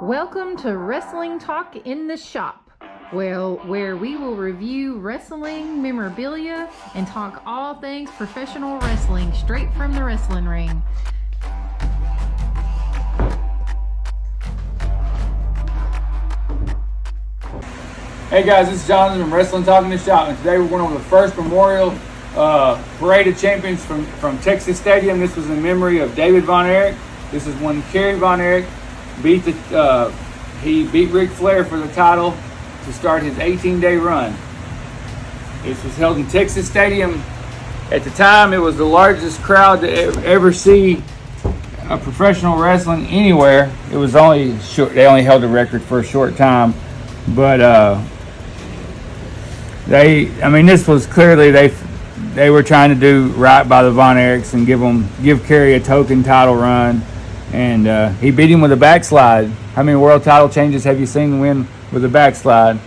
Welcome to Wrestling Talk in the Shop, where we will review wrestling memorabilia and talk all things professional wrestling straight from the wrestling ring. Hey guys, this is Jonathan from Wrestling Talk in the Shop, and today we're going over the first Memorial Parade of Champions from Texas Stadium. This was in memory of David Von Erich. This is when Kerry Von Erich beat Ric Flair for the title to start his 18-day run. This was held in Texas Stadium. At the time, it was the largest crowd to ever see professional wrestling anywhere. It was only short. They only held the record for a short time, but this was clearly they were trying to do right by the Von Erichs and give Kerry a token title run. And he beat him with a backslide. How many world title changes have you seen win with a backslide?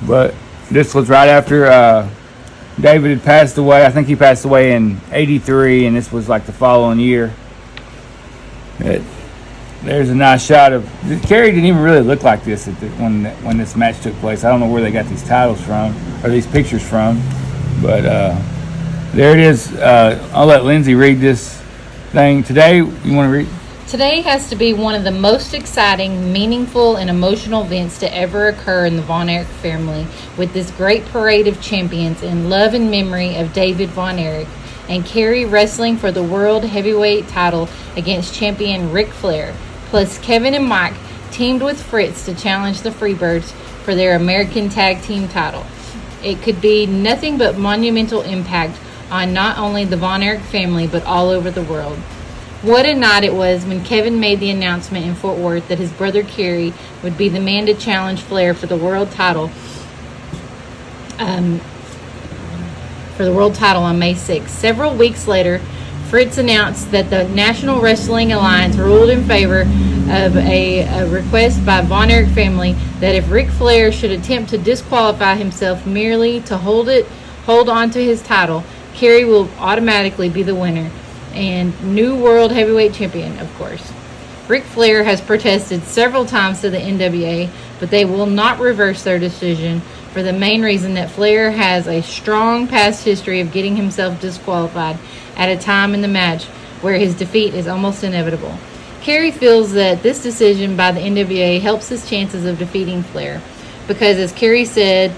But this was right after David had passed away. I think he passed away in '83, and this was like the following year. There's a nice shot of Kerry. Didn't even really look like this when this match took place. I don't know where they got these titles from or these pictures from, but there it is. I'll let Lindsay read this thing today. You want to read? Today has to be one of the most exciting, meaningful, and emotional events to ever occur in the Von Erich family, with this great parade of champions in love and memory of David Von Erich, and Kerry wrestling for the World Heavyweight title against champion Ric Flair. Plus, Kevin and Mike teamed with Fritz to challenge the Freebirds for their American Tag Team title. It could be nothing but monumental impact on not only the Von Erich family, but all over the world. What a night it was when Kevin made the announcement in Fort Worth that his brother Kerry would be the man to challenge Flair for the world title. On May 6th. Several weeks later, Fritz announced that the National Wrestling Alliance ruled in favor of a request by Von Erich family that if Ric Flair should attempt to disqualify himself merely to hold on to his title, Kerry will automatically be the winner and new World Heavyweight Champion, of course. Ric Flair has protested several times to the NWA, but they will not reverse their decision for the main reason that Flair has a strong past history of getting himself disqualified at a time in the match where his defeat is almost inevitable. Kerry feels that this decision by the NWA helps his chances of defeating Flair because, as Kerry said,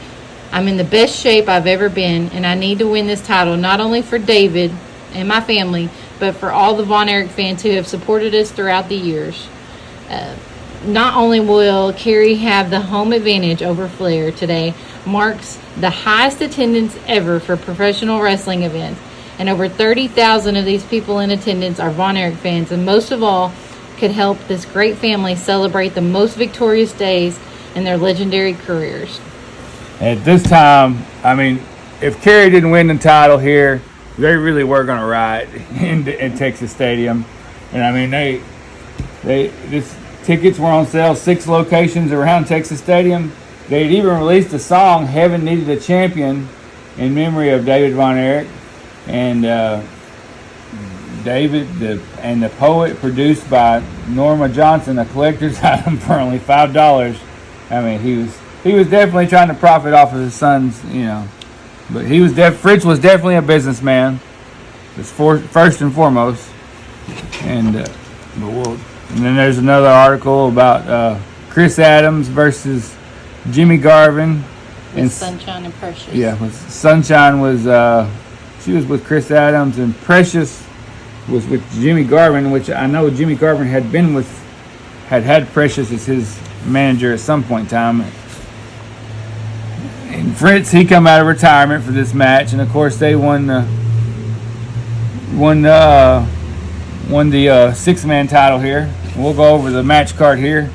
"I'm in the best shape I've ever been, and I need to win this title not only for David and my family, but for all the Von Erich fans who have supported us throughout the years." Not only will Kerry have the home advantage over Flair today, marks the highest attendance ever for professional wrestling events, and over 30,000 of these people in attendance are Von Erich fans, and most of all could help this great family celebrate the most victorious days in their legendary careers. At this time, if Kerry didn't win the title here, they really were going to riot in Texas Stadium. And this tickets were on sale, 6 locations around Texas Stadium. They'd even released a song, "Heaven Needed a Champion," in memory of David Von Erich. And David and the Poet, produced by Norma Johnson, a collector's item for only $5. He was definitely trying to profit off of his son's, But Fritz was definitely a businessman. That's first and foremost. And then there's another article about Chris Adams versus Jimmy Garvin. And Sunshine and Precious. Yeah, Sunshine was she was with Chris Adams, and Precious was with Jimmy Garvin, which I know Jimmy Garvin had Precious as his manager at some point in time. And Fritz, he come out of retirement for this match, and of course they won the 6-man title here. We'll go over the match card here.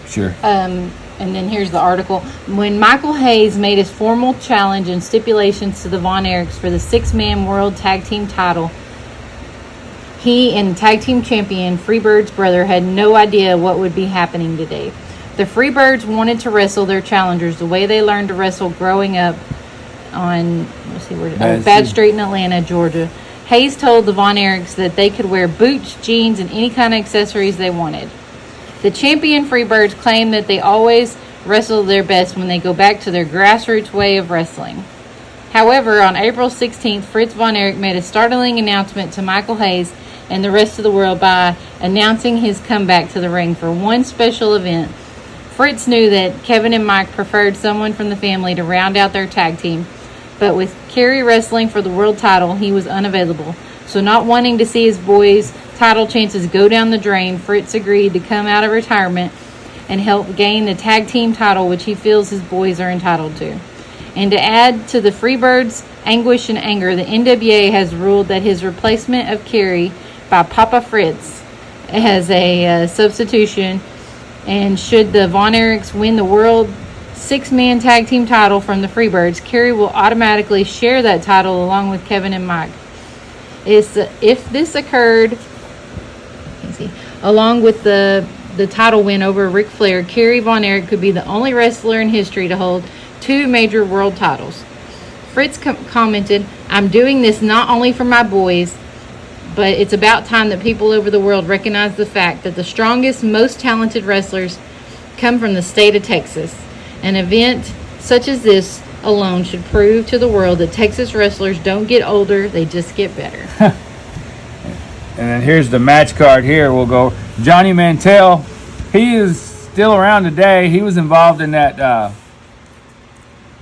Sure. And then here's the article. When Michael Hayes made his formal challenge and stipulations to the Von Erichs for the 6-man World Tag Team title, he and Tag Team Champion Freebird's brother had no idea what would be happening today. The Freebirds wanted to wrestle their challengers the way they learned to wrestle growing up on Bad Street in Atlanta, Georgia. Hayes told the Von Erichs that they could wear boots, jeans, and any kind of accessories they wanted. The champion Freebirds claim that they always wrestle their best when they go back to their grassroots way of wrestling. However, on April 16th, Fritz Von Erich made a startling announcement to Michael Hayes and the rest of the world by announcing his comeback to the ring for one special event. Fritz knew that Kevin and Mike preferred someone from the family to round out their tag team, but with Kerry wrestling for the world title, he was unavailable. So not wanting to see his boys' title chances go down the drain, Fritz agreed to come out of retirement and help gain the tag team title, which he feels his boys are entitled to. And to add to the Freebirds' anguish and anger, the NWA has ruled that his replacement of Kerry by Papa Fritz as a substitution, and should the Von Erichs win the world 6-man tag team title from the Freebirds, Kerry will automatically share that title along with Kevin and Mike. If this occurred, along with the title win over Ric Flair, Kerry Von Erich could be the only wrestler in history to hold 2 major world titles. Fritz commented, "I'm doing this not only for my boys, but it's about time that people over the world recognize the fact that the strongest, most talented wrestlers come from the state of Texas. An event such as this alone should prove to the world that Texas wrestlers don't get older, they just get better." And then here's the match card here. We'll go Johnny Mantell. He is still around today. He was involved in that.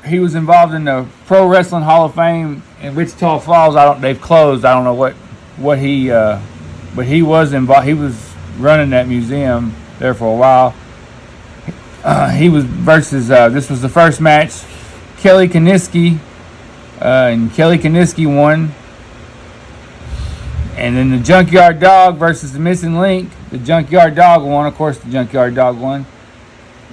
He was involved in the Pro Wrestling Hall of Fame in Wichita Falls. They've closed. I don't know what he. But he was involved. He was running that museum there for a while. He was versus. This was the first match. Kelly Kaniski, and Kelly Kaniski won. And then the Junkyard Dog versus the Missing Link. The Junkyard Dog won. Of course, the Junkyard Dog won.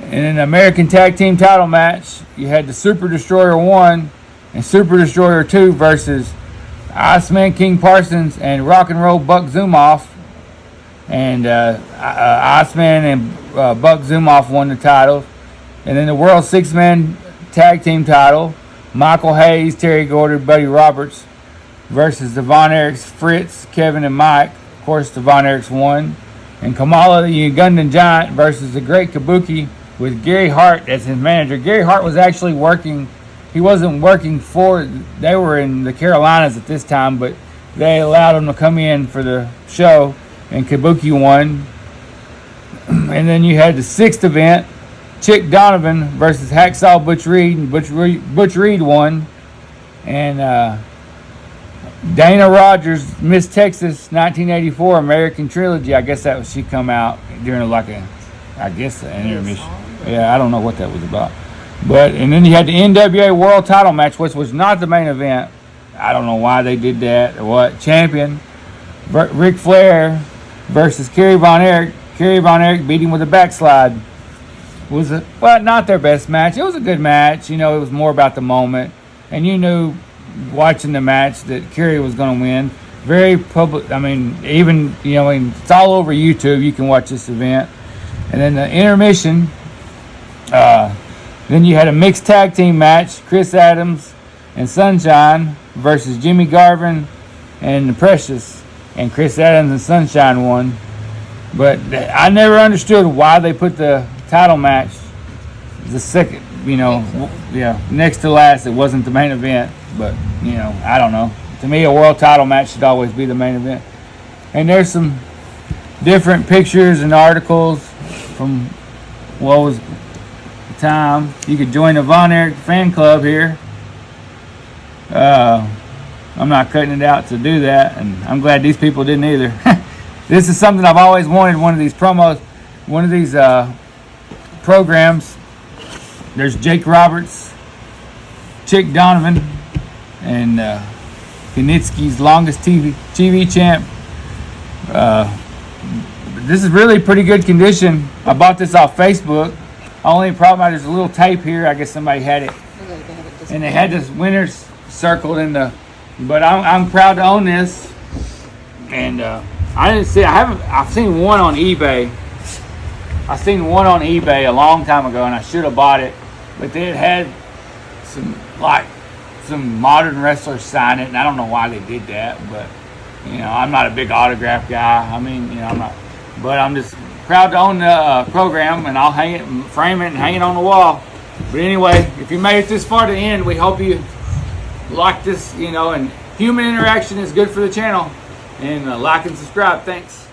And in the American Tag Team title match, you had the Super Destroyer 1 and Super Destroyer 2 versus Iceman King Parsons and Rock and Roll Buck Zumoff. And Iceman and Buck Zumoff won the titles. And then the World 6-Man Tag Team title, Michael Hayes, Terry Gordy, Buddy Roberts versus the Von Erichs, Fritz, Kevin, and Mike. Of course, the Von Erichs won. And Kamala, the Ugandan Giant, versus the Great Kabuki with Gary Hart as his manager. Gary Hart was actually working. He wasn't working for. They were in the Carolinas at this time, but they allowed him to come in for the show. And Kabuki won. And then you had the 6th event, Chick Donovan versus Hacksaw Butch Reed, and Butch Reed won. And Dana Rogers, Miss Texas, 1984 American Trilogy. I guess that was, she come out during an intermission. Yeah, I don't know what that was about. And then you had the NWA World Title match, which was not the main event. I don't know why they did that or what. Champion Ric Flair versus Kerry Von Erich. Kerry Von Erich beat him with a backslide. Not their best match. It was a good match. It was more about the moment. And you knew watching the match that Kerry was going to win. Very public. It's all over YouTube. You can watch this event. And then the intermission, then you had a mixed tag team match, Chris Adams and Sunshine versus Jimmy Garvin and the Precious. And Chris Adams and Sunshine won. But I never understood why they put the title match the second, next to last. It wasn't the main event. But, I don't know. To me, a world title match should always be the main event. And there's some different pictures and articles from what was the time. You could join the Von Erich fan club here. I'm not cutting it out to do that, and I'm glad these people didn't either. This is something I've always wanted, one of these promos, one of these programs. There's Jake Roberts, Chick Donovan, and Kanitsky's longest TV champ. This is really pretty good condition. I bought this off Facebook. Only problem, there's a little tape here. I guess somebody had it. And they had this winners circled in the. But I'm proud to own this. And I've seen one on eBay. I seen one on eBay a long time ago, and I should have bought it. But they had some modern wrestlers sign it, and I don't know why they did that. But I'm not a big autograph guy. I'm not. But I'm just proud to own the program, and I'll hang it and frame it and hang it on the wall. But anyway, if you made it this far to the end, we hope you like this, and human interaction is good for the channel. And like and subscribe. Thanks.